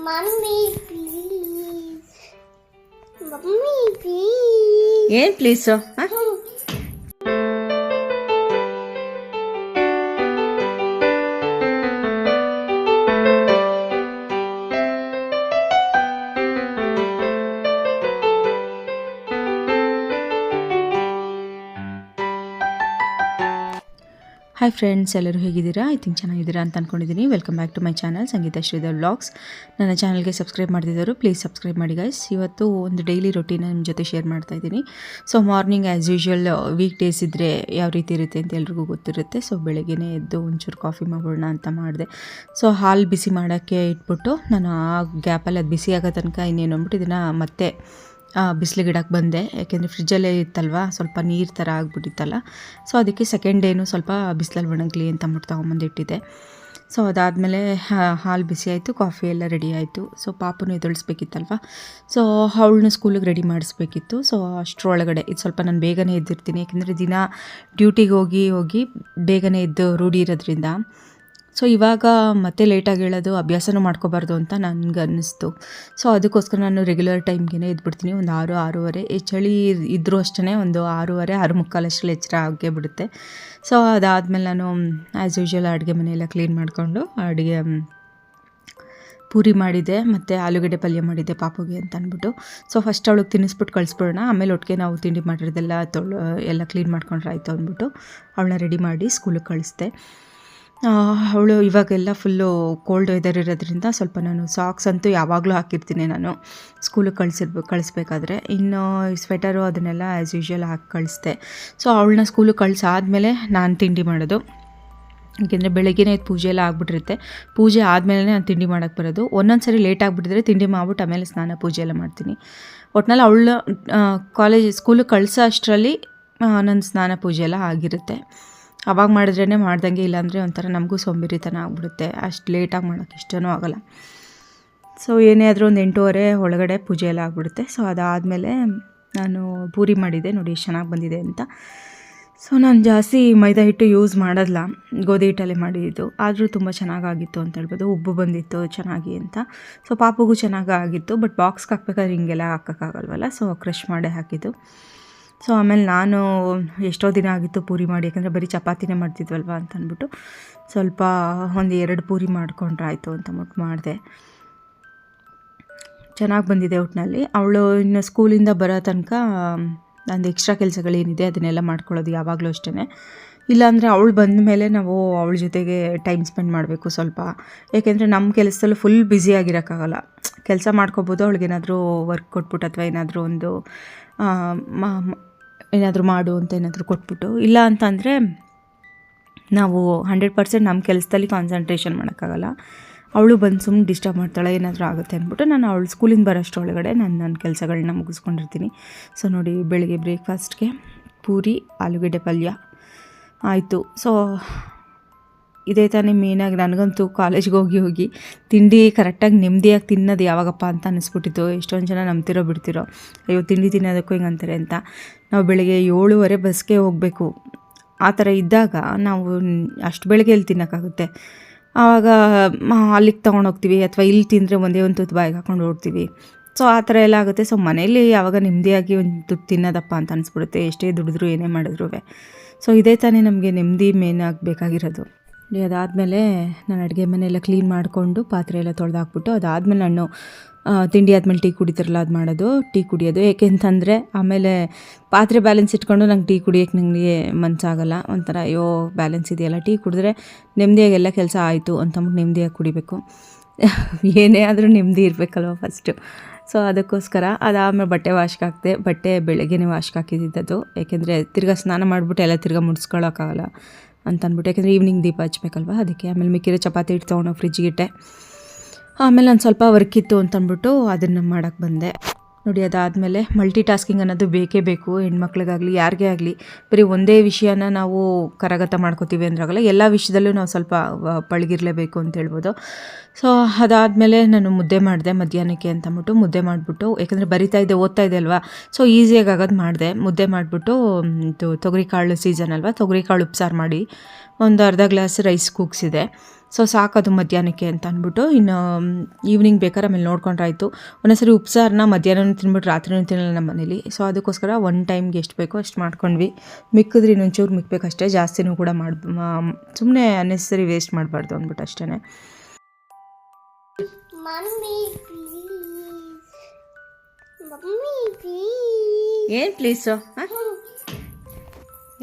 Mummy please, mummy please. ಏನು please? Hi friends, ಎಲ್ಲರೂ ಹೇಗಿದ್ದೀರಾ? ಐ ಥಿಂಕ್ ಚೆನ್ನಾಗಿದ್ದೀರಾ ಅಂತ ಅಂದ್ಕೊಂಡಿದ್ದೀನಿ. Welcome back to my channel Sangeetha Sridhar vlogs. ನನ್ನ ಚಾನಲ್ಗೆ ಸಬ್ಸ್ಕ್ರೈಬ್ ಮಾಡಿದವರು ಪ್ಲೀಸ್ ಸಬ್ಸ್ಕ್ರೈಬ್ ಮಾಡಿ ಗೈಸ್. ಇವತ್ತು ಒಂದು ಡೈಲಿ ರೊಟೀನ ನಿಮ್ಮ ಜೊತೆ ಶೇರ್ ಮಾಡ್ತಾ ಇದ್ದೀನಿ. So morning as usual week days ಇದ್ದರೆ ಯಾವ ರೀತಿ ಇರುತ್ತೆ ಅಂತ ಎಲ್ರಿಗೂ ಗೊತ್ತಿರುತ್ತೆ. ಸೊ ಬೆಳಗ್ಗೆನೇ ಎದ್ದು ಒಂಚೂರು ಕಾಫಿ ಮಾಡೋಣ ಅಂತ ಮಾಡಿದೆ. ಸೊ ಹಾಲು ಬಿಸಿ ಮಾಡೋಕ್ಕೆ ಇಟ್ಬಿಟ್ಟು ನಾನು ಆ ಗ್ಯಾಪಲ್ಲಿ ಅದು ಬಿಸಿ ಆಗೋ ತನಕ ಇನ್ನೇನು ಅಂದ್ಬಿಟ್ಟು ಇದನ್ನು ಮತ್ತೆ ಬಿಸಿಲಿಗೆ ಇಡಕ್ಕೆ ಬಂದೆ. ಯಾಕೆಂದರೆ ಫ್ರಿಜ್ಜಲ್ಲೇ ಇತ್ತಲ್ವ, ಸ್ವಲ್ಪ ನೀರು ಥರ ಆಗಿಬಿಟ್ಟಿತ್ತಲ್ಲ. ಸೊ ಅದಕ್ಕೆ ಸೆಕೆಂಡ್ ಡೇನು ಸ್ವಲ್ಪ ಬಿಸಿಲಲ್ಲಿ ಒಣಗಲಿ ಅಂತ ಅಂದ್ಬಿಟ್ಟು ತೊಗೊಂಬಂದಿಟ್ಟಿದ್ದೆ. ಸೊ ಅದಾದಮೇಲೆ ಹಾಲು ಬಿಸಿ ಆಯಿತು, ಕಾಫಿ ಎಲ್ಲ ರೆಡಿ ಆಯಿತು. ಸೊ ಪಾಪನು ಎದುಳಿಸ್ಬೇಕಿತ್ತಲ್ವ, ಸೊ ಅವಳನ್ನ ಸ್ಕೂಲಿಗೆ ರೆಡಿ ಮಾಡಿಸ್ಬೇಕಿತ್ತು. ಸೊ ಅಷ್ಟರೊಳಗಡೆ ಇದು ಸ್ವಲ್ಪ ನಾನು ಬೇಗನೆ ಎದ್ದಿರ್ತೀನಿ, ಯಾಕೆಂದರೆ ದಿನ ಡ್ಯೂಟಿಗೆ ಹೋಗಿ ಬೇಗನೆ ಎದ್ದು ರೂಢಿ ಇರೋದ್ರಿಂದ. ಸೊ ಇವಾಗ ಮತ್ತೆ ಲೇಟಾಗಿ ಹೇಳೋದು ಅಭ್ಯಾಸನೂ ಮಾಡ್ಕೋಬಾರ್ದು ಅಂತ ನನಗೆ ಅನ್ನಿಸ್ತು. ಸೊ ಅದಕ್ಕೋಸ್ಕರ ನಾನು ರೆಗ್ಯುಲರ್ ಟೈಮ್ಗೆ ಎದ್ಬಿಡ್ತೀನಿ. ಒಂದು 6-6:30, ಚಳಿ ಇದ್ದರೂ ಅಷ್ಟೇ ಒಂದು 6:30-6:45 ಅಷ್ಟರಲ್ಲಿ ಎಚ್ಚರ ಆಗೇ ಬಿಡುತ್ತೆ. ಸೊ ಅದಾದಮೇಲೆ ನಾನು ಆ್ಯಸ್ ಯೂಶ್ವಲ್ ಅಡುಗೆ ಮನೆಯೆಲ್ಲ ಕ್ಲೀನ್ ಮಾಡಿಕೊಂಡು ಅಡುಗೆ ಪೂರಿ ಮಾಡಿದ್ದೆ ಮತ್ತು ಆಲೂಗಡ್ಡೆ ಪಲ್ಯ ಮಾಡಿದ್ದೆ ಪಾಪುಗೆ ಅಂತ ಅಂದ್ಬಿಟ್ಟು. ಸೊ ಫಸ್ಟ್ ಅವಳಿಗೆ ತಿನ್ನಿಸ್ಬಿಟ್ಟು ಕಳಿಸ್ಬಿಡೋಣ, ಆಮೇಲೆ ಒಟ್ಟಿಗೆ ನಾವು ತಿಂಡಿ ಮಾಡಿರೋದೆಲ್ಲ ಎಲ್ಲ ಕ್ಲೀನ್ ಮಾಡ್ಕೊಂಡ್ರೆ ಆಯಿತು ಅಂದ್ಬಿಟ್ಟು ಅವಳನ್ನ ರೆಡಿ ಮಾಡಿ ಸ್ಕೂಲಿಗೆ ಕಳಿಸ್ದೆ. ಅವಳು ಇವಾಗೆಲ್ಲ ಫುಲ್ಲು ಕೋಲ್ಡ್ ವೆದರ್ ಇರೋದ್ರಿಂದ ಸ್ವಲ್ಪ ನಾನು ಸಾಕ್ಸ್ ಅಂತೂ ಯಾವಾಗಲೂ ಹಾಕಿರ್ತೀನಿ ನಾನು ಸ್ಕೂಲಿಗೆ ಕಳಿಸ್ಬೇಕಾದ್ರೆ. ಇನ್ನು ಸ್ವೆಟರು ಅದನ್ನೆಲ್ಲ ಆ್ಯಸ್ ಯೂಶ್ವಲ್ ಹಾಕಿ ಕಳಿಸ್ದೆ. ಸೊ ಅವಳನ್ನ ಸ್ಕೂಲಿಗೆ ಕಳಿಸಾದ್ಮೇಲೆ ನಾನು ತಿಂಡಿ ಮಾಡೋದು, ಏಕೆಂದರೆ ಬೆಳಗ್ಗೆನೇ ಪೂಜೆ ಎಲ್ಲ ಆಗಿಬಿಟ್ಟಿರುತ್ತೆ. ಪೂಜೆ ಆದಮೇಲೆ ನಾನು ತಿಂಡಿ ಮಾಡೋಕ್ಕೆ ಬರೋದು. ಒಂದೊಂದು ಸರಿ ಲೇಟ್ ಆಗಿಬಿಟ್ಟಿದ್ರೆ ತಿಂಡಿ ಮಾಡ್ಬಿಟ್ಟು ಆಮೇಲೆ ಸ್ನಾನ ಪೂಜೆ ಎಲ್ಲ ಮಾಡ್ತೀನಿ. ಒಟ್ಟಿನಲ್ಲಿ ಅವಳ ಸ್ಕೂಲಿಗೆ ಕಳಿಸೋ ಅಷ್ಟರಲ್ಲಿ ನನ್ನ ಸ್ನಾನ ಪೂಜೆ ಎಲ್ಲ ಆಗಿರುತ್ತೆ. ಅವಾಗ ಮಾಡಿದ್ರೇ ಮಾಡ್ದಂಗೆ, ಇಲ್ಲಾಂದರೆ ಒಂಥರ ನಮಗೂ ಸೋಂಬೇರಿತನ ಆಗಿಬಿಡುತ್ತೆ. ಅಷ್ಟು ಲೇಟಾಗಿ ಮಾಡೋಕ್ಕೆ ಇಷ್ಟನೂ ಆಗೋಲ್ಲ. ಸೊ ಏನೇ ಆದರೂ ಒಂದು 8:30 ಒಳಗಡೆ ಪೂಜೆ ಎಲ್ಲ ಆಗಿಬಿಡುತ್ತೆ. ಸೊ ಅದಾದಮೇಲೆ ನಾನು ಪೂರಿ ಮಾಡಿದ್ದೆ, ನೋಡಿ ಎಷ್ಟು ಚೆನ್ನಾಗಿ ಬಂದಿದೆ ಅಂತ. ಸೊ ನಾನು ಜಾಸ್ತಿ ಮೈದಾ ಹಿಟ್ಟು ಯೂಸ್ ಮಾಡೋಲ್ಲ, ಗೋಧಿ ಹಿಟ್ಟಲ್ಲೇ ಮಾಡಿದ್ದು. ಆದರೂ ತುಂಬ ಚೆನ್ನಾಗಾಗಿತ್ತು ಅಂತ ಹೇಳ್ಬೋದು, ಉಬ್ಬು ಬಂದಿತ್ತು ಚೆನ್ನಾಗಿ ಅಂತ. ಸೊ ಪಾಪುಗೂ ಚೆನ್ನಾಗಿತ್ತು, ಬಟ್ ಬಾಕ್ಸ್ಗೆ ಹಾಕ್ಬೇಕಾದ್ರೆ ಹಿಂಗೆಲ್ಲ ಹಾಕೋಕ್ಕಾಗಲ್ವಲ್ಲ, ಸೊ ಕ್ರಷ್ ಮಾಡೇ ಹಾಕಿದ್ದು. ಸೊ ಆಮೇಲೆ ನಾನು ಎಷ್ಟೋ ದಿನ ಆಗಿತ್ತು ಪೂರಿ ಮಾಡಿ, ಯಾಕಂದರೆ ಬರೀ ಚಪಾತಿನೇ ಮಾಡ್ತಿದ್ವಲ್ವ ಅಂತ ಅಂದ್ಬಿಟ್ಟು ಸ್ವಲ್ಪ ಒಂದು 2 ಪೂರಿ ಮಾಡ್ಕೊಂಡ್ರೆ ಆಯಿತು ಅಂತ ಅಂದ್ಬಿಟ್ಟು ಮಾಡಿದೆ. ಚೆನ್ನಾಗಿ ಬಂದಿದೆ ಒಟ್ಟಿನಲ್ಲಿ. ಅವಳು ಇನ್ನು ಸ್ಕೂಲಿಂದ ಬರೋ ತನಕ ನಂದು ಎಕ್ಸ್ಟ್ರಾ ಕೆಲಸಗಳೇನಿದೆ ಅದನ್ನೆಲ್ಲ ಮಾಡ್ಕೊಳ್ಳೋದು ಯಾವಾಗಲೂ ಅಷ್ಟೇ. ಇಲ್ಲಾಂದರೆ ಅವಳು ಬಂದ ಮೇಲೆ ನಾವು ಅವಳ ಜೊತೆಗೆ ಟೈಮ್ ಸ್ಪೆಂಡ್ ಮಾಡಬೇಕು ಸ್ವಲ್ಪ, ಏಕೆಂದರೆ ನಮ್ಮ ಕೆಲಸದಲ್ಲೂ ಫುಲ್ ಬ್ಯುಸಿಯಾಗಿರೋಕ್ಕಾಗಲ್ಲ. ಕೆಲಸ ಮಾಡ್ಕೋಬೋದು, ಅವಳಿಗೇನಾದರೂ ವರ್ಕ್ ಕೊಟ್ಬಿಟ್ಟು ಅಥವಾ ಏನಾದರೂ ಒಂದು ಏನಾದರೂ ಮಾಡು ಅಂತ ಏನಾದರೂ ಕೊಟ್ಬಿಟ್ಟು. ಇಲ್ಲ ಅಂತಂದರೆ ನಾವು 100% ನಮ್ಮ ಕೆಲಸದಲ್ಲಿ ಕಾನ್ಸಂಟ್ರೇಷನ್ ಮಾಡೋಕ್ಕಾಗಲ್ಲ. ಅವಳು ಬಂದು ಸುಮ್ಮನೆ ಡಿಸ್ಟರ್ಬ್ ಮಾಡ್ತಾಳೆ, ಏನಾದರೂ ಆಗುತ್ತೆ ಅಂದ್ಬಿಟ್ಟು ನಾನು ಅವಳು ಸ್ಕೂಲಿಂದ ಬರೋಷ್ಟರೊಳಗಡೆ ನನ್ನ ಕೆಲಸಗಳನ್ನ ಮುಗಿಸ್ಕೊಂಡಿರ್ತೀನಿ. ಸೊ ನೋಡಿ, ಬೆಳಿಗ್ಗೆ ಬ್ರೇಕ್ಫಾಸ್ಟ್ಗೆ ಪೂರಿ ಆಲೂಗಡ್ಡೆ ಪಲ್ಯ ಆಯಿತು. ಸೊ ಇದೇ ತಾನೇ ಮೇಯ್ನಾಗಿ ನನಗಂತೂ ಕಾಲೇಜ್ಗೆ ಹೋಗಿ ತಿಂಡಿ ಕರೆಕ್ಟಾಗಿ ನೆಮ್ಮದಿಯಾಗಿ ತಿನ್ನೋದು ಯಾವಾಗಪ್ಪ ಅಂತ ಅನ್ನಿಸ್ಬಿಟ್ಟಿತ್ತು. ಎಷ್ಟೊಂದು ಜನ ನಂಬ್ತಿರೋ ಬಿಡ್ತಿರೋ, ಅಯ್ಯೋ ತಿಂಡಿ ತಿನ್ನೋದಕ್ಕೂ ಹಿಂಗೆ ಅಂತಾರೆ ಅಂತ. ನಾವು ಬೆಳಗ್ಗೆ 7:30 ಬಸ್ಗೆ ಹೋಗಬೇಕು. ಆ ಥರ ಇದ್ದಾಗ ನಾವು ಅಷ್ಟು ಬೆಳಗ್ಗೆ ಎಲ್ಲಿ ತಿನ್ನೋಕ್ಕಾಗುತ್ತೆ? ಆವಾಗ ಅಲ್ಲಿಗೆ ತೊಗೊಂಡೋಗ್ತೀವಿ, ಅಥವಾ ಇಲ್ಲಿ ತಿಂದರೆ ಒಂದೇ ಒಂದು ತುತ್ತು ಬಾಯಿಗೆ ಹಾಕೊಂಡು ಓಡ್ತೀವಿ. ಸೊ ಆ ಥರ ಎಲ್ಲ ಆಗುತ್ತೆ. ಸೊ ಮನೇಲಿ ಯಾವಾಗ ನೆಮ್ಮದಿಯಾಗಿ ಒಂದು ತುತ್ತು ತಿನ್ನೋದಪ್ಪ ಅಂತ ಅನಿಸ್ಬಿಡುತ್ತೆ, ಎಷ್ಟೇ ದುಡಿದ್ರು ಏನೇ ಮಾಡಿದ್ರು. ಸೊ ಇದೇ ತಾನೇ ನಮಗೆ ನೆಮ್ಮದಿ ಮೇನ್ ಆಗಬೇಕಾಗಿರೋದು. ಅದಾದಮೇಲೆ ನಾನು ಅಡುಗೆ ಮನೆಯೆಲ್ಲ ಕ್ಲೀನ್ ಮಾಡಿಕೊಂಡು ಪಾತ್ರೆ ಎಲ್ಲ ತೊಳೆದಾಕ್ಬಿಟ್ಟು, ಅದಾದಮೇಲೆ ನಾನು ತಿಂಡಿ ಆದಮೇಲೆ ಟೀ ಕುಡಿತಾರಲ್ಲ ಅದು ಮಾಡೋದು, ಟೀ ಕುಡಿಯೋದು. ಏಕೆಂತಂದರೆ ಆಮೇಲೆ ಪಾತ್ರೆ ಬ್ಯಾಲೆನ್ಸ್ ಇಟ್ಕೊಂಡು ನಂಗೆ ಟೀ ಕುಡಿಯೋಕ್ಕೆ ನನಗೆ ಮನಸ್ಸಾಗಲ್ಲ. ಒಂಥರ ಅಯ್ಯೋ ಬ್ಯಾಲೆನ್ಸ್ ಇದೆಯಲ್ಲ, ಟೀ ಕುಡಿದ್ರೆ ನೆಮ್ಮದಿಯಾಗಿ ಎಲ್ಲ ಕೆಲಸ ಆಯಿತು ಅಂತಂದ್ಬಿಟ್ಟು ನೆಮ್ಮದಿಯಾಗಿ ಕುಡಿಬೇಕು. ಏನೇ ಆದರೂ ನೆಮ್ಮದಿ ಇರಬೇಕಲ್ವ ಫಸ್ಟು. ಸೊ ಅದಕ್ಕೋಸ್ಕರ ಅದಾದಮೇಲೆ ಬಟ್ಟೆ ವಾಶ್ಗೆ ಹಾಕಿದೆ. ಬಟ್ಟೆ ಬೆಳಗ್ಗೆನೇ ವಾಶ್ಗೆ ಹಾಕಿದ್ದಿದ್ದದು, ಏಕೆಂದರೆ ತಿರ್ಗಾ ಸ್ನಾನ ಮಾಡಿಬಿಟ್ಟು ಎಲ್ಲ ತಿರ್ಗಾ ಮುಡಿಸ್ಕೊಳ್ಳೋಕ್ಕಾಗಲ್ಲ ಅಂತ ಅಂದ್ಬಿಟ್ಟು, ಯಾಕೆಂದರೆ ಈವ್ನಿಂಗ್ ದೀಪ ಹಚ್ಬೇಕಲ್ವ ಅದಕ್ಕೆ. ಆಮೇಲೆ ಮಿಕ್ಕಿರೋ ಚಪಾತಿ ಹಿಟ್ಟು ತೊಗೊಂಡೋಗಿ ಫ್ರಿಜ್ಗಿಟ್ಟೆ. ಆಮೇಲೆ ನಾನು ಸ್ವಲ್ಪ ವರ್ಕ್ ಇತ್ತು ಅಂತಂದ್ಬಿಟ್ಟು ಅದನ್ನು ಮಾಡೋಕ್ಕೆ ಬಂದೆ. ನೋಡಿ, ಅದಾದಮೇಲೆ ಮಲ್ಟಿ ಟಾಸ್ಕಿಂಗ್ ಅನ್ನೋದು ಬೇಕೇ ಬೇಕು ಹೆಣ್ಮಕ್ಳಿಗಾಗಲಿ ಯಾರಿಗೇ ಆಗಲಿ. ಬರೀ ಒಂದೇ ವಿಷಯನ ನಾವು ಕರಗತ ಮಾಡ್ಕೋತೀವಿ ಅಂದ್ರಾಗಲ್ಲ, ಎಲ್ಲ ವಿಷಯದಲ್ಲೂ ನಾವು ಸ್ವಲ್ಪ ಪಳಗಿರಲೇಬೇಕು ಅಂತ ಹೇಳ್ಬೋದು. ಸೊ ಅದಾದಮೇಲೆ ನಾನು ಮುದ್ದೆ ಮಾಡಿದೆ ಮಧ್ಯಾಹ್ನಕ್ಕೆ ಅಂತಂದ್ಬಿಟ್ಟು. ಮುದ್ದೆ ಮಾಡಿಬಿಟ್ಟು, ಯಾಕಂದರೆ ಓದ್ತಾ ಇದ್ದೆ ಅಲ್ವಾ, ಸೊ ಈಸಿಯಾಗಿ ಆಗೋದು ಮಾಡಿದೆ. ಮುದ್ದೆ ಮಾಡಿಬಿಟ್ಟು ತೊಗರಿಕಾಳು ಸೀಸನ್ ಅಲ್ವಾ, ತೊಗರಿಕಾಳು ಉಪ್ಸಾರು ಮಾಡಿ ಒಂದು ಅರ್ಧ ಗ್ಲಾಸ್ ರೈಸ್ ಕೂಗ್ಸಿದೆ. ಸೊ ಸಾಕದು ಮಧ್ಯಾಹ್ನಕ್ಕೆ ಅಂತ ಅಂದ್ಬಿಟ್ಟು ಇನ್ನು ಈವ್ನಿಂಗ್ ಬೇಕಾದ್ರೆ ಆಮೇಲೆ ನೋಡ್ಕೊಂಡ್ರಾಯ್ತು. ಒಂದೊಂದ್ಸರಿ ಉಪ್ಸಾರನ್ನ ಮಧ್ಯಾಹ್ನ ತಿಂದ್ಬಿಟ್ಟು ರಾತ್ರಿನೂ ತಿನ್ನಲ್ಲ ನಮ್ಮ ಮನೇಲಿ. ಸೊ ಅದಕ್ಕೋಸ್ಕರ ಒನ್ ಟೈಮ್ಗೆ ಎಷ್ಟು ಬೇಕೋ ಅಷ್ಟು ಮಾಡ್ಕೊಂಡ್ವಿ. ಮಿಕ್ಕಿದ್ರೆ ಇನ್ನೊಂಚೂರು ಮಿಕ್ಕಬೇಕಷ್ಟೇ, ಜಾಸ್ತಿನೂ ಕೂಡ ಸುಮ್ಮನೆ ಅನ್ನೆಸರಿ ವೇಸ್ಟ್ ಮಾಡಬಾರ್ದು ಅಂದ್ಬಿಟ್ಟು ಅಷ್ಟೇ. Mummy please. ಏನು ಪ್ಲೀಸು?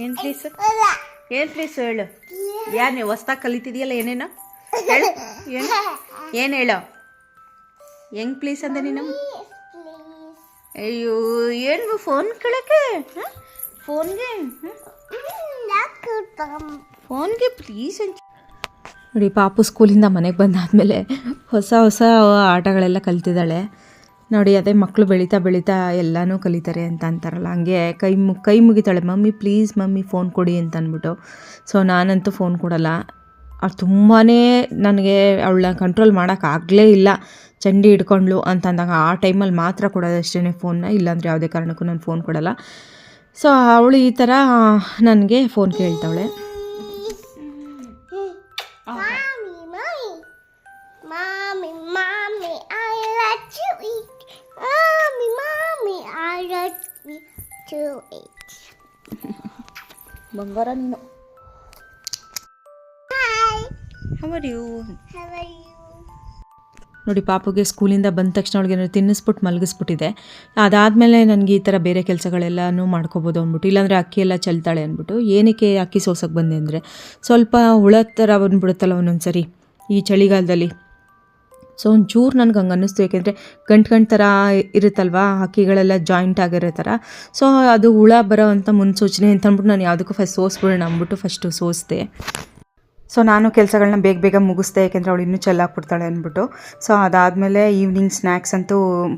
ಏನು ಪ್ಲೀಸು? ಏನು ಪ್ಲೀಸು ಹೇಳು. ಯಾರು ನೀವು ಹೊಸ್ದಾಗಿ ಕಲಿತಿದೆಯಲ್ಲ, ಏನೇನೋ ಹೇಳು. ಏನು ಹೇಳೋ? ಹೆಂಗೆ ಪ್ಲೀಸ್ ಅಂದೆ ನೀನು? ಅಯ್ಯೋ ಏನು ಫೋನ್ ಕೇಳಕ್ಕೆ? ಫೋನ್ಗೆ ಪ್ಲೀಸ್ ಅಂತ ನೋಡಿ. ಪಾಪು ಸ್ಕೂಲಿಂದ ಮನೆಗೆ ಬಂದಾದಮೇಲೆ ಹೊಸ ಆಟಗಳೆಲ್ಲ ಕಲ್ತಿದ್ದಾಳೆ ನೋಡಿ. ಅದೇ ಮಕ್ಕಳು ಬೆಳೀತಾ ಬೆಳೀತಾ ಎಲ್ಲನೂ ಕಲಿತಾರೆ ಅಂತ ಅಂತಾರಲ್ಲ, ಹಂಗೆ ಕೈ ಮುಗಿತಾಳೆ, ಮಮ್ಮಿ ಪ್ಲೀಸ್ ಮಮ್ಮಿ ಫೋನ್ ಕೊಡಿ ಅಂತ ಅಂದ್ಬಿಟ್ಟು. ಸೊ ನಾನಂತೂ ಫೋನ್ ಕೊಡಲ್ಲ. ಅವ್ರು ತುಂಬಾ ನನಗೆ ಅವಳನ್ನ ಕಂಟ್ರೋಲ್ ಮಾಡೋಕ್ಕಾಗಲೇ ಇಲ್ಲ, ಚಂಡಿ ಹಿಡ್ಕೊಂಡ್ಲು ಅಂತ ಅಂದಾಗ ಆ ಟೈಮಲ್ಲಿ ಮಾತ್ರ ಕೊಡೋದಷ್ಟೇ ಫೋನ್ನ, ಇಲ್ಲಾಂದರೆ ಯಾವುದೇ ಕಾರಣಕ್ಕೂ ನಾನು ಫೋನ್ ಕೊಡಲ್ಲ. ಸೊ ಅವಳು ಈ ಥರ ನನಗೆ ಫೋನ್ ಕೇಳ್ತಾವಳೆ. ಬಂಗಾರ ನೀನು. ನೋಡಿ ಪಾಪುಗೆ ಸ್ಕೂಲಿಂದ ಬಂದ ತಕ್ಷಣ ಅವಳಿಗೆ ತಿನ್ನಿಸ್ಬಿಟ್ಟು ಮಲಗಿಸ್ಬಿಟ್ಟಿದೆ. ಅದಾದಮೇಲೆ ನನಗೆ ಈ ಥರ ಬೇರೆ ಕೆಲಸಗಳೆಲ್ಲನೂ ಮಾಡ್ಕೋಬೋದು ಅಂದ್ಬಿಟ್ಟು, ಇಲ್ಲಾಂದರೆ ಅಕ್ಕಿ ಎಲ್ಲ ಚೆಲ್ತಾಳೆ ಅಂದ್ಬಿಟ್ಟು. ಏನಕ್ಕೆ ಅಕ್ಕಿ ಸೋಸೋಕ್ಕೆ ಬಂದೆ ಅಂದರೆ ಸ್ವಲ್ಪ ಹುಳದ ಥರ ಬಂದ್ಬಿಡುತ್ತಲ್ಲ ಒಂದೊಂದು ಸರಿ ಈ ಚಳಿಗಾಲದಲ್ಲಿ. ಸೊ ಒಂಚೂರು ನನಗೆ ಹಂಗೆ ಅನ್ನಿಸ್ತು, ಯಾಕೆಂದರೆ ಗಂಟು ಥರ ಇರುತ್ತಲ್ವ ಹಕ್ಕಿಗಳೆಲ್ಲ ಜಾಯಿಂಟ್ ಆಗಿರೋ ಥರ. ಸೊ ಅದು ಹುಳ ಬರೋ ಅಂಥ ಮುನ್ಸೂಚನೆ ಅಂತ ಅಂದ್ಬಿಟ್ಟು ನಾನು ಯಾವುದಕ್ಕೂ ಫಸ್ಟ್ ಸೋಸ್ಬಿಡೋಣ ಅಂದ್ಬಿಟ್ಟು ಫಸ್ಟು ಸೋಸಿದೆ. ಸೊ ನಾನು ಕೆಲಸಗಳನ್ನ ಬೇಗ ಮುಗಿಸ್ದೆ, ಯಾಕೆಂದರೆ ಅವಳು ಇನ್ನೂ ಚೆಲ್ಲಾಕ್ಬಿಡ್ತಾಳೆ ಅಂದ್ಬಿಟ್ಟು. ಸೊ ಅದಾದಮೇಲೆ ಈವ್ನಿಂಗ್ ಸ್ನ್ಯಾಕ್ಸ್ ಅಂತೂ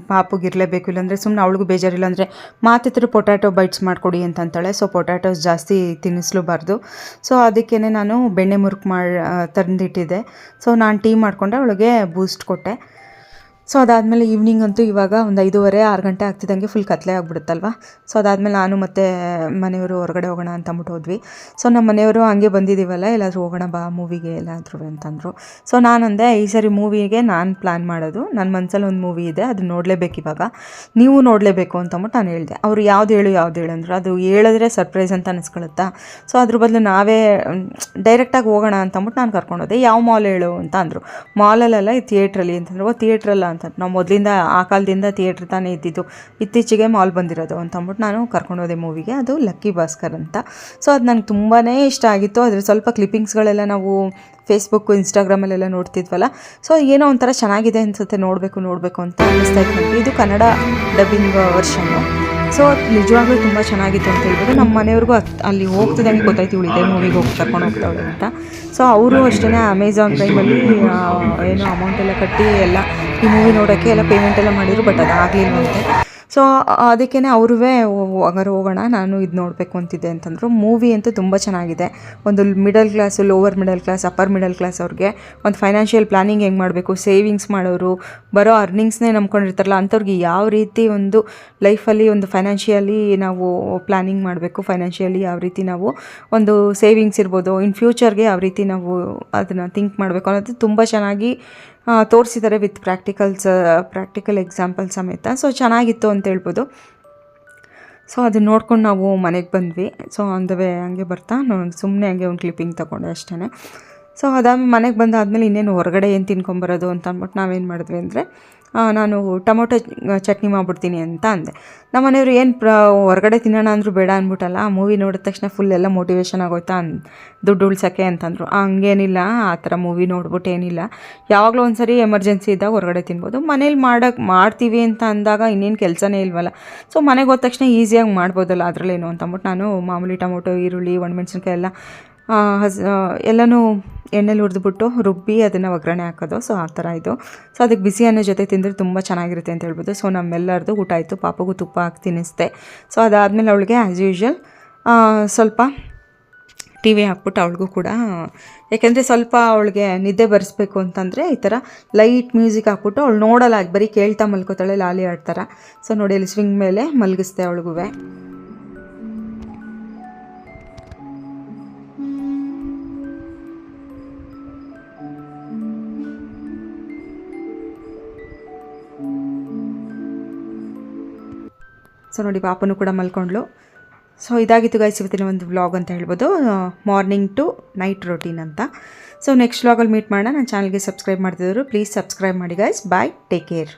ಪಾಪುಗಿರಲೇಬೇಕು, ಇಲ್ಲಾಂದರೆ ಸುಮ್ಮನೆ ಅವಳಿಗೂ ಬೇಜಾರಿಲ್ಲ ಅಂದರೆ ಮಾತಿದ್ರು ಪೊಟ್ಯಾಟೊ ಬೈಟ್ಸ್ ಮಾಡಿಕೊಡಿ ಅಂತ ಅಂತಾಳೆ. ಸೊ ಪೊಟ್ಯಾಟೋಸ್ ಜಾಸ್ತಿ ತಿನ್ನಿಸ್ಲೂಬಾರ್ದು. ಸೊ ಅದಕ್ಕೇ ನಾನು ಬೆಣ್ಣೆ ಮುರುಕು ತಂದಿಟ್ಟಿದ್ದೆ. ಸೊ ನಾನು ಟೀ ಮಾಡಿಕೊಂಡೆ, ಅವಳಿಗೆ ಬೂಸ್ಟ್ ಕೊಟ್ಟೆ. ಸೊ ಅದಾದಮೇಲೆ ಈವ್ನಿಂಗ್ ಅಂತೂ ಇವಾಗ ಒಂದು 5:30-6 ಗಂಟೆ ಆಗ್ತಿದ್ದಂಗೆ ಫುಲ್ ಕತ್ಲೆ ಆಗಿಬಿಡುತ್ತಲ್ವ. ಸೊ ಅದಾದಮೇಲೆ ನಾನು ಮತ್ತು ಮನೆಯವರು ಹೊರಗಡೆ ಹೋಗೋಣ ಅಂತ ಅಂದ್ಬಿಟ್ಟು ಹೋದ್ವಿ. ಸೊ ನಮ್ಮ ಮನೆಯವರು ಹಂಗೆ ಬಂದಿದ್ದೀವಲ್ಲ, ಎಲ್ಲಾದರೂ ಹೋಗೋಣ ಬಾ ಮೂವಿಗೆ ಎಲ್ಲಾದರೂ ಅಂತಂದರು. ಸೊ ನಾನಂದೆ ಈ ಸರಿ ಮೂವಿಗೆ ನಾನು ಪ್ಲ್ಯಾನ್ ಮಾಡೋದು, ನನ್ನ ಮನಸ್ಸಲ್ಲಿ ಒಂದು ಮೂವಿ ಇದೆ, ಅದು ನೋಡಲೇಬೇಕು ಇವಾಗ, ನೀವು ನೋಡಲೇಬೇಕು ಅಂತಂದ್ಬಿಟ್ಟು ನಾನು ಹೇಳಿದೆ. ಅವರು ಯಾವ್ದು ಹೇಳು ಅಂದರು. ಅದು ಹೇಳಿದ್ರೆ ಸರ್ಪ್ರೈಸ್ ಅಂತ ಅನಿಸ್ಕೊಳುತ್ತಾ. ಸೊ ಅದ್ರ ಬದಲು ನಾವೇ ಡೈರೆಕ್ಟಾಗಿ ಹೋಗೋಣ ಅಂತಂದ್ಬಿಟ್ಟು ನಾನು ಕರ್ಕೊಂಡೋದೆ. ಯಾವ ಮಾಲ್ ಹೇಳು ಅಂತ ಅಂದರು. ಮಾಲಲ್ಲೆಲ್ಲ ಈ ಥಿಯೇಟ್ರಲ್ಲಿ ಅಂತಂದ್ರೆ ಥಿಯೇಟ್ರಲ್ಲ ಅಂತ. ನಾವು ಮೊದಲಿಂದ ಆ ಕಾಲದಿಂದ ಥಿಯೇಟ್ರ್ ತಾನೇ ಇದ್ದಿದ್ದು, ಇತ್ತೀಚೆಗೆ ಮಾಲ್ ಬಂದಿರೋದು ಅಂತ ಅಂದ್ಬಿಟ್ಟು ನಾನು ಕರ್ಕೊಂಡೋದೆ ಮೂವಿಗೆ. ಅದು ಲಕ್ಕಿ ಭಾಸ್ಕರ್ ಅಂತ. ಸೊ ಅದು ನನಗೆ ತುಂಬಾ ಇಷ್ಟ ಆಗಿತ್ತು. ಅದ್ರ ಸ್ವಲ್ಪ ಕ್ಲಿಪ್ಪಿಂಗ್ಸ್ಗಳೆಲ್ಲ ನಾವು ಫೇಸ್ಬುಕ್ಕು ಇನ್ಸ್ಟಾಗ್ರಾಮಲ್ಲೆಲ್ಲ ನೋಡ್ತಿದ್ವಲ್ಲ. ಸೊ ಏನೋ ಒಂಥರ ಚೆನ್ನಾಗಿದೆ ಅನಿಸುತ್ತೆ, ನೋಡಬೇಕು ಅಂತ ಅನ್ನಿಸ್ತಾ ಇತ್ತು ನನಗೆ. ಇದು ಕನ್ನಡ ಡಬ್ಬಿಂಗ್ ವರ್ಷನ್ನು. ಸೊ ನಿಜವಾಗ್ಲೂ ತುಂಬ ಚೆನ್ನಾಗಿತ್ತು ಅಂತ ಹೇಳ್ಬೋದು. ನಮ್ಮ ಮನೆಯವ್ರಿಗೂ ಅಲ್ಲಿ ಹೋಗ್ತಿದ್ದಂಗೆ ಗೊತ್ತಾಯ್ತು ಇವಳು ಇದೇ ಮೂವಿಗೆ ಕರ್ಕೊಂಡು ಹೋಗ್ತಾವಳೆ ಅಂತ. ಸೊ ಅವರು ಅಷ್ಟೇ ಅಮೆಝಾನ್ ಪ್ರೈಮಲ್ಲಿ ಏನೋ ಅಮೌಂಟ್ ಎಲ್ಲ ಕಟ್ಟಿ ಎಲ್ಲ ಈ ಮೂವಿ ನೋಡೋಕ್ಕೆ ಎಲ್ಲ ಪೇಮೆಂಟ್ ಎಲ್ಲ ಮಾಡಿದ್ರು, ಬಟ್ ಅದಾಗಲಿಲ್ವಂತೆ. ಸೊ ಅದಕ್ಕೇ ಅವ್ರೂ ಹಂಗಾರೆ ಹೋಗೋಣ, ನಾನು ಇದು ನೋಡಬೇಕು ಅಂತಿದ್ದೆ ಅಂತಂದರು. ಮೂವಿ ಅಂತೂ ತುಂಬ ಚೆನ್ನಾಗಿದೆ. ಒಂದು middle class, lower middle class, upper middle class ಅವ್ರಿಗೆ ಒಂದು ಫೈನಾನ್ಷಿಯಲ್ ಪ್ಲಾನಿಂಗ್ ಹೆಂಗೆ ಮಾಡಬೇಕು, ಸೇವಿಂಗ್ಸ್ ಮಾಡೋರು, ಬರೋ ಅರ್ನಿಂಗ್ಸ್ನೇ ನಂಬ್ಕೊಂಡಿರ್ತಾರಲ್ಲ ಅಂಥವ್ರಿಗೆ ಯಾವ ರೀತಿ ಒಂದು ಲೈಫಲ್ಲಿ ಒಂದು ಫೈನಾನ್ಷಿಯಲಿ ನಾವು ಪ್ಲಾನಿಂಗ್ ಮಾಡಬೇಕು, ಫೈನಾನ್ಷಿಯಲಿ ಯಾವ ರೀತಿ ನಾವು ಒಂದು ಸೇವಿಂಗ್ಸ್ ಇರ್ಬೋದು, ಇನ್ ಫ್ಯೂಚರ್ಗೆ ಯಾವ ರೀತಿ ನಾವು ಅದನ್ನು ಥಿಂಕ್ ಮಾಡಬೇಕು ಅನ್ನೋದು ತುಂಬ ಚೆನ್ನಾಗಿ ತೋರಿಸಿದ್ದಾರೆ ವಿತ್ ಪ್ರಾಕ್ಟಿಕಲ್ ಎಕ್ಸಾಂಪಲ್ ಸಮೇತ. ಸೊ ಚೆನ್ನಾಗಿತ್ತು ಅಂತ ಹೇಳ್ಬೋದು. ಸೊ ಅದನ್ನ ನೋಡ್ಕೊಂಡು ನಾವು ಮನೆಗೆ ಬಂದ್ವಿ. ಸೊ ಆನ್ ದ ವೇ ಹಂಗೆ ಬರ್ತಾ ನಾನು ಸುಮ್ಮನೆ ಹಂಗೆ ಒಂದು ಕ್ಲಿಪ್ಪಿಂಗ್ ತೊಗೊಂಡೆ ಅಷ್ಟೇ. ಸೊ ಅದಾದ್ಮೇಲೆ ಮನೆಗೆ ಬಂದಾದಮೇಲೆ ಇನ್ನೇನು ಹೊರಗಡೆ ಏನು ತಿನ್ಕೊಂಬರೋದು ಅಂತ ಅಂದ್ಬಿಟ್ಟು ನಾವೇನು ಮಾಡಿದ್ವಿ ಅಂದರೆ ನಾನು ಟೊಮೊಟೊ ಚಟ್ನಿ ಮಾಡಿಬಿಡ್ತೀನಿ ಅಂತ ಅಂದೆ. ನಮ್ಮ ಮನೆಯವರು ಏನು ಹೊರಗಡೆ ತಿನ್ನೋಣ ಅಂದರೂ ಬೇಡ ಅಂದ್ಬಿಟ್ಟಲ್ಲ, ಆ ಮೂವಿ ನೋಡಿದ ತಕ್ಷಣ ಫುಲ್ ಎಲ್ಲ ಮೋಟಿವೇಶನ್ ಆಗೋಯ್ತಾ ದುಡ್ಡು ಉಳ್ಸೋಕ್ಕೆ ಅಂತಂದರು. ಹಂಗೇನಿಲ್ಲ, ಆ ಥರ ಮೂವಿ ನೋಡ್ಬಿಟ್ಟು ಏನಿಲ್ಲ, ಯಾವಾಗಲೂ ಒಂದು ಸರಿ ಎಮರ್ಜೆನ್ಸಿ ಇದ್ದಾಗ ಹೊರಗಡೆ ತಿನ್ಬೋದು. ಮನೇಲಿ ಮಾಡ್ತೀವಿ ಅಂತ ಅಂದಾಗ ಇನ್ನೇನು ಕೆಲಸನೇ ಇಲ್ವಲ್ಲ. ಸೊ ಮನೆಗೆ ಹೋದ ತಕ್ಷಣ ಈಸಿಯಾಗಿ ಮಾಡ್ಬೋದಲ್ಲ, ಅದರಲ್ಲೇನು ಅಂತ ಅಂದ್ಬಿಟ್ಟು ನಾನು ಮಾಮೂಲಿ ಟೊಮೊಟೊ, ಈರುಳ್ಳಿ, ಒಣಮೆಣ್ಸಿನ್ಕಾಯಿ ಎಲ್ಲನೂ ಎಣ್ಣೆಲಿ ಹುರಿದ್ಬಿಟ್ಟು ರುಬ್ಬಿ ಅದನ್ನು ಒಗ್ಗರಣೆ ಹಾಕೋದು. ಸೊ ಆ ಥರ ಇದು. ಸೊ ಅದಕ್ಕೆ ಬಿಸಿ ಅನ್ನೋ ಜೊತೆ ತಿಂದರೆ ತುಂಬ ಚೆನ್ನಾಗಿರುತ್ತೆ ಅಂತ ಹೇಳ್ಬೋದು. ಸೊ ನಮ್ಮೆಲ್ಲರದು ಊಟ ಆಯಿತು. ಪಾಪಗೂ ತುಪ್ಪ ಹಾಕಿ ತಿನ್ನಿಸ್ದೆ. ಸೊ ಅದಾದಮೇಲೆ ಅವಳಿಗೆ ಆ್ಯಸ್ ಯೂಶ್ವಲ್ ಸ್ವಲ್ಪ ಟಿ ವಿ ಹಾಕ್ಬಿಟ್ಟು ಅವಳಿಗೂ ಕೂಡ, ಯಾಕೆಂದರೆ ಸ್ವಲ್ಪ ಅವಳಿಗೆ ನಿದ್ದೆ ಬರೆಸ್ಬೇಕು ಅಂತಂದರೆ ಈ ಥರ ಲೈಟ್ ಮ್ಯೂಸಿಕ್ ಹಾಕ್ಬಿಟ್ಟು ಅವಳು ನೋಡಲ್ಲ, ಬರೀ ಕೇಳ್ತಾ ಮಲ್ಕೋತಾಳೆ, ಲಾಲಿ ಆಡ್ತಾರ. ಸೊ ನೋಡಿ ಅಲ್ಲಿ ಸ್ವಿಂಗ್ ಮೇಲೆ ಮಲಗಿಸ್ದೆ ಅವಳಿಗೂ. ಸೊ ನೋಡಿ ಪಾಪನೂ ಕೂಡ ಮಲ್ಕೊಂಡ್ಳು. ಸೊ ಇದಾಗಿತ್ತು ಗೈಸ್ ಇವತ್ತಿನ ಒಂದು ವ್ಲಾಗ್ ಅಂತ ಹೇಳ್ಬೋದು, ಮಾರ್ನಿಂಗ್ ಟು ನೈಟ್ ರೊಟೀನ್ ಅಂತ. ಸೊ ನೆಕ್ಸ್ಟ್ ವ್ಲಾಗಲ್ಲಿ ಮೀಟ್ ಮಾಡೋಣ. ನನ್ನ ಚಾನಲ್ಗೆ ಸಬ್ಸ್ಕ್ರೈಬ್ ಮಾಡ್ತಿದ್ರು ಪ್ಲೀಸ್ ಸಬ್ಸ್ಕ್ರೈಬ್ ಮಾಡಿ ಗೈಸ್. ಬಾಯ್, ಟೇಕ್ ಕೇರ್.